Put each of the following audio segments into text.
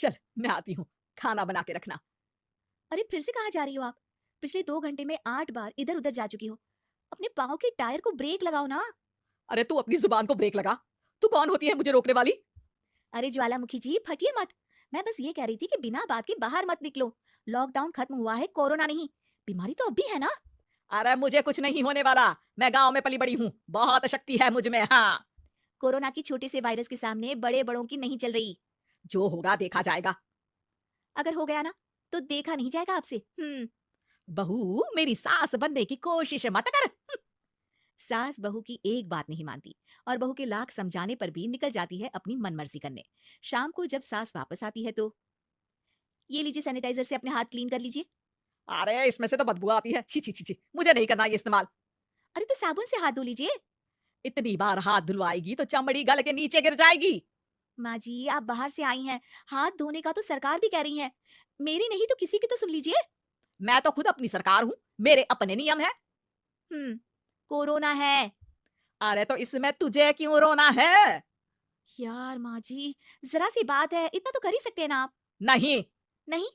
चल मैं आती हूँ, खाना बना के रखना। अरे फिर से कहाँ जा रही हो आप? पिछले 2 घंटे में 8 बार इधर उधर जा चुकी हो। अपने पाँव के टायर को ब्रेक लगाओ ना। अरे तू अपनी जुबान को ब्रेक लगा। तू कौन होती है मुझे रोकने वाली? अरे ज्वालामुखी जी फटिए मत। मैं बस ये कह रही थी कि बिना बात के बाहर मत निकलो। लॉकडाउन खत्म हुआ है, कोरोना नहीं। बीमारी तो अब भी है ना। अरे मुझे कुछ नहीं होने वाला। मैं गांव में पली बड़ी हूँ, बहुत शक्ति है मुझ में। हाँ, कोरोना की छोटे से वायरस के सामने बड़े बड़ों की नहीं चल रही। जो होगा देखा जाएगा। अगर हो गया ना तो देखा नहीं जाएगा आपसे। बहू, मेरी सास बनने की कोशिश मत कर। सास बहू की एक बात नहीं मानती और बहू के लाख समझाने पर भी निकल जाती है अपनी मनमर्जी करने। शाम को जब सास वापस आती है तो ये लीजिए, सैनिटाइजर से अपने हाथ क्लीन कर लीजिए। अरे इसमें से तो बदबू आती है। छी छी छी छी, मुझे नहीं करना ये इस्तेमाल। अरे तो साबुन से हाथ धो लीजिए। इतनी बार हाथ धुलवाएगी तो चमड़ी गल के नीचे गिर जाएगी। माँ जी आप बाहर से आई हैं, हाथ धोने का तो सरकार भी कह रही है। मेरी नहीं तो किसी की तो सुन लीजिए। मैं तो खुद अपनी सरकार हूँ, मेरे अपने नियम है। हम्म कोरोना है। अरे तो इसमें तुझे क्यों रोना है? यार माँ जी, जरा सी बात है, इतना तो कर ही सकते हैं ना आप। नहीं, नहीं।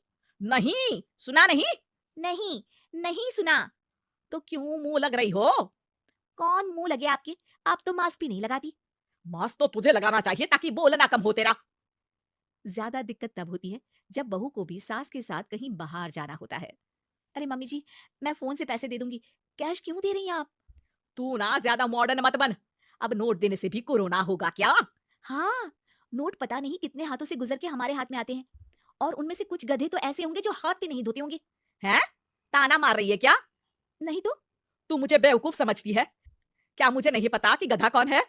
नहीं, सुना नहीं? नहीं। नहीं सुना। तो क्यों मुंह लग रही हो? कौन मुंह लगे आपके? आप तो मास्क भी नहीं लगाती। मास्क तो तुझे लगाना चाहिए ताकि बोलना कम हो तेरा। ज्यादा दिक्कत तब होती है जब बहू को भी सास के साथ कहीं बाहर जाना होता है। अरे मम्मी जी, मैं फोन से पैसे दे दूंगी। कैश क्यों दे रही हैं आप? तू ना ज्यादा मॉडर्न मत बन। अब नोट देने से भी कोरोना होगा क्या? हाँ, नोट पता नहीं कितने हाथों से गुजर के हमारे हाथ में आते हैं। और उनमें से कुछ गधे तो ऐसे होंगे जो हाथ भी नहीं धोते होंगे। हैं? ताना मार रही है क्या? नहीं तो। तू मुझे बेवकूफ समझती है? क्या मुझे नहीं पता कि गधा कौन है?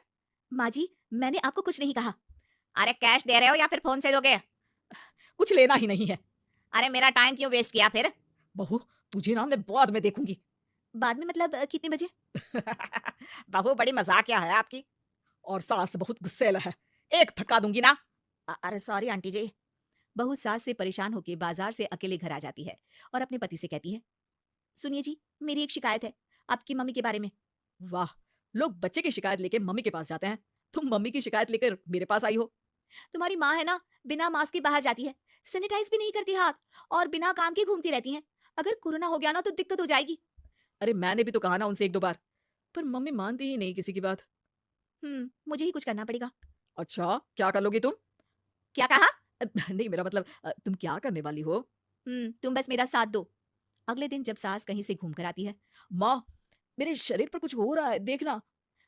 माँ जी, मैंने आपको कुछ नहीं कहा। अरे कैश दे रहे हो या फिर फोन से दोगे? कुछ लेना ही नहीं है। अरे मेरा टाइम क्यों वेस्ट किया फिर? बहू, तुझे ना मैं बाद में देखूंगी। बाद में मतलब कितने बजे? बहू बड़ी मजाकिया है आपकी। और सास बहुत गुस्सेल है, एक फटका दूंगी ना। अरे सॉरी आंटी जी। बहू सास से परेशान होकर बाजार से अकेले घर आ जाती है और अपने पति से कहती है, सुनिए जी, मेरी एक शिकायत है आपकी मम्मी के बारे में। वाह, लोग बच्चे की शिकायत लेके मम्मी के पास जाते हैं, तुम मम्मी की शिकायत लेकर मेरे पास आई हो। तुम्हारी माँ है ना, बिना मास्क के बाहर जाती है, सैनिटाइज भी नहीं करती हाथ, और बिना काम के घूमती रहती हैं। अगर कोरोना हो गया ना तो दिक्कत हो जाएगी। अरे मैंने भी तो कहा ना उनसे एक दो बार, पर मम्मी मानती ही नहीं किसी की बात। मुझे ही कुछ करना पड़ेगा। अच्छा, क्या कर लोगी तुम? क्या कहा? नहीं, मेरा मतलब तुम क्या करने वाली हो? तुम बस मेरा साथ दो। अगले दिन जब सास कहीं से घूम कर आती है। माँ, मेरे शरीर पर कुछ हो रहा है, देखना।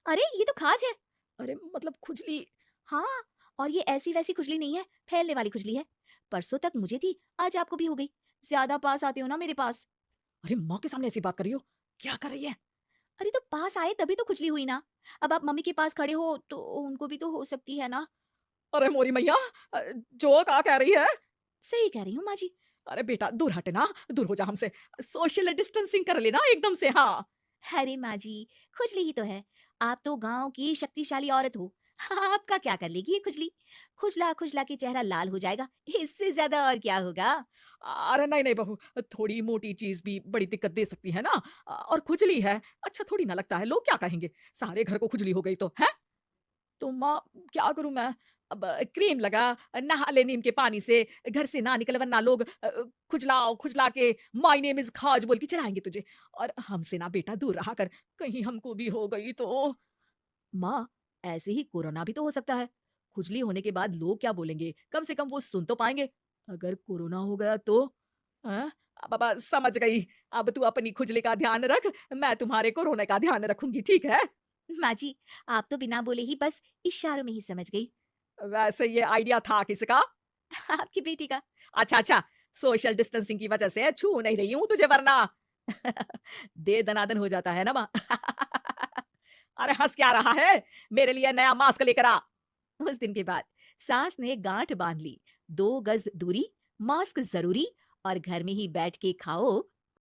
अरे ये तो खाज है। अरे मतलब खुजली। हाँ, और ये ऐसी वैसी खुजली नहीं है, फैलने वाली खुजली है। परसों तक मुझे थी, आज आपको भी हो गई। ज्यादा पास आते हो ना मेरे पास। अरे माँ के सामने ऐसी बात कर रही हो? क्या कर रही है? अरे तो पास आए तभी तो खुजली हुई ना। अब आप मम्मी के पास खड़े हो तो उनको भी तो हो सकती है ना। अरे मोरी मैया, जो क्या कह रही है? सही कह रही हूँ माँ जी। अरे बेटा दूर हटे ना, दूर हो जा हमसे। सोशल डिस्टेंसिंग कर लेना एकदम से। हाँ, अरे माँ जी, खुजली ही तो है। आप तो गांव की शक्तिशाली औरत हो। हाँ, आपका क्या कर लेगी ये खुजली? खुजला खुजला के चेहरा लाल हो जाएगा, इससे ज्यादा और क्या होगा? अरे नहीं नहीं बहू, थोड़ी मोटी चीज भी बड़ी दिक्कत दे सकती है ना। और खुजली है, अच्छा थोड़ी ना लगता है, लोग क्या कहेंगे? सारे घर को खुजली हो गई तो है। तो माँ, क्या करूं मैं? अब क्रीम लगा, नहा ले नीम के पानी से, घर से ना निकल वरना लोग खुजलाओ खुजला के माय नेम इज खाज बोल के चढ़ाएंगे तुझे। और हमसे ना बेटा दूर रहा कर, कहीं हमको भी हो गई तो। माँ, ऐसे ही कोरोना भी तो हो सकता है। खुजली होने के बाद लोग क्या बोलेंगे, कम से कम वो सुन तो पाएंगे। अगर कोरोना हो गया तो? हाँ? बाबा समझ गई। अब तू अपनी खुजली का ध्यान रख, मैं तुम्हारे कोरोना का ध्यान रखूंगी, ठीक है? माँ जी, आप तो बिना बोले ही बस इशारों में ही समझ गई। वैसे ये आइडिया था किसका? आपकी बेटी का। अच्छा अच्छा, सोशल डिस्टेंसिंग की वजह से छू नहीं रही हूँ तुझे वरना। दे दनादन हो जाता है ना माँ। अरे हंस क्या रहा है? मेरे लिए नया मास्क लेकर आ। उस दिन के बाद सास ने गांठ बांध ली। 2 गज दूरी, मास्क जरूरी, और घर में ही बैठ के खाओ